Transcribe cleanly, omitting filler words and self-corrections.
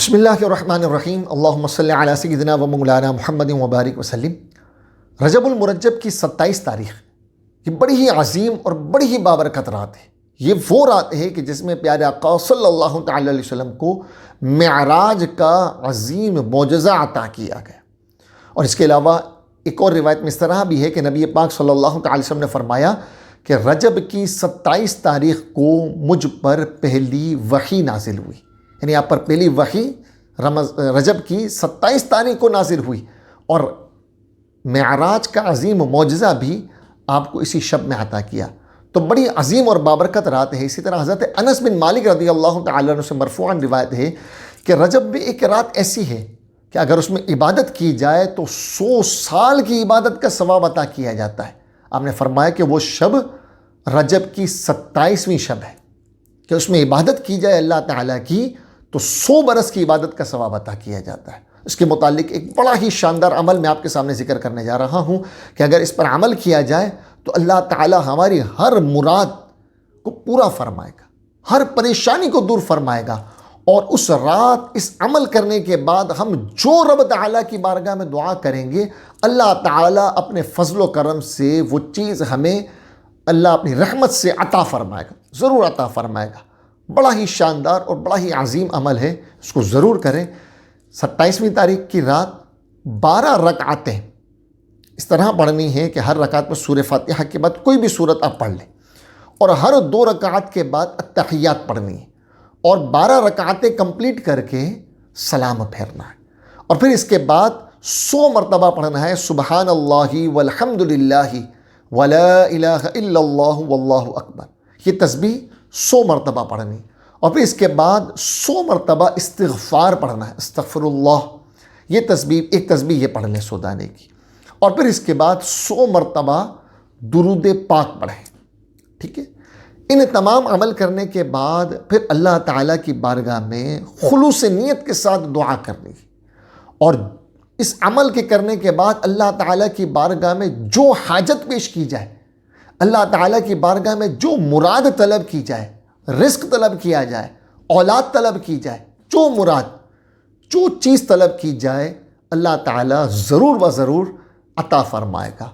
بسم اللہ الرحمن الرحیم اللہم صلی علی سیدنا و مولانا محمد وبارک وسلم۔ رجب المرجب کی 27 تاریخ یہ بڑی ہی عظیم اور بڑی ہی بابرکت رات ہے۔ یہ وہ رات ہے کہ جس میں پیارے آقا صلی اللہ تعالی علیہ وسلم کو معراج کا عظیم معجزہ عطا کیا گیا۔ اور اس کے علاوہ ایک اور روایت میں اس طرح بھی ہے کہ نبی پاک صلی اللہ تعالی علیہ وسلم نے فرمایا کہ رجب کی 27 تاریخ کو مجھ پر پہلی وحی نازل ہوئی، یعنی آپ پر پہلی وحی رجب کی 27 تاریخ کو نازل ہوئی، اور معراج کا عظیم معجزہ بھی آپ کو اسی شب میں عطا کیا۔ تو بڑی عظیم اور بابرکت رات ہے۔ اسی طرح حضرت انس بن مالک رضی اللہ تعالیٰ عنہ سے مرفوعاً روایت ہے کہ رجب میں ایک رات ایسی ہے کہ اگر اس میں عبادت کی جائے تو 100 سال کی عبادت کا ثواب عطا کیا جاتا ہے۔ آپ نے فرمایا کہ وہ شب رجب کی 27ویں شب ہے کہ اس میں عبادت کی جائے اللہ تعالیٰ کی تو 100 برس کی عبادت کا ثواب عطا کیا جاتا ہے۔ اس کے متعلق ایک بڑا ہی شاندار عمل میں آپ کے سامنے ذکر کرنے جا رہا ہوں کہ اگر اس پر عمل کیا جائے تو اللہ تعالیٰ ہماری ہر مراد کو پورا فرمائے گا، ہر پریشانی کو دور فرمائے گا، اور اس رات اس عمل کرنے کے بعد ہم جو رب تعالیٰ کی بارگاہ میں دعا کریں گے، اللہ تعالیٰ اپنے فضل و کرم سے وہ چیز ہمیں اللہ اپنی رحمت سے عطا فرمائے گا، ضرور عطا فرمائے گا۔ بڑا ہی شاندار اور بڑا ہی عظیم عمل ہے، اس کو ضرور کریں۔ 27ویں تاریخ کی رات 12 رکعتیں اس طرح پڑھنی ہے کہ ہر رکعت میں سورہ فاتحہ کے بعد کوئی بھی سورت آپ پڑھ لیں، اور ہر 2 رکعت کے بعد التحیات پڑھنی ہے، اور 12 رکعتیں کمپلیٹ کر کے سلام پھیرنا ہے، اور پھر اس کے بعد 100 مرتبہ پڑھنا ہے سبحان اللہ والحمد للہ ولا الہ الا اللہ واللہ اکبر۔ یہ تسبیح 100 مرتبہ پڑھنی، اور پھر اس کے بعد 100 مرتبہ استغفار پڑھنا ہے، استغفر اللہ۔ یہ تسبیح ایک تسبیح یہ پڑھ لیں سودانے کی، اور پھر اس کے بعد 100 مرتبہ درود پاک پڑھیں، ٹھیک ہے۔ ان تمام عمل کرنے کے بعد پھر اللہ تعالیٰ کی بارگاہ میں خلوص نیت کے ساتھ دعا کرنی، اور اس عمل کے کرنے کے بعد اللہ تعالیٰ کی بارگاہ میں جو حاجت پیش کی جائے، اللہ تعالیٰ کی بارگاہ میں جو مراد طلب کی جائے، رزق طلب کیا جائے، اولاد طلب کی جائے، جو مراد جو چیز طلب کی جائے، اللہ تعالیٰ ضرور و ضرور عطا فرمائے گا۔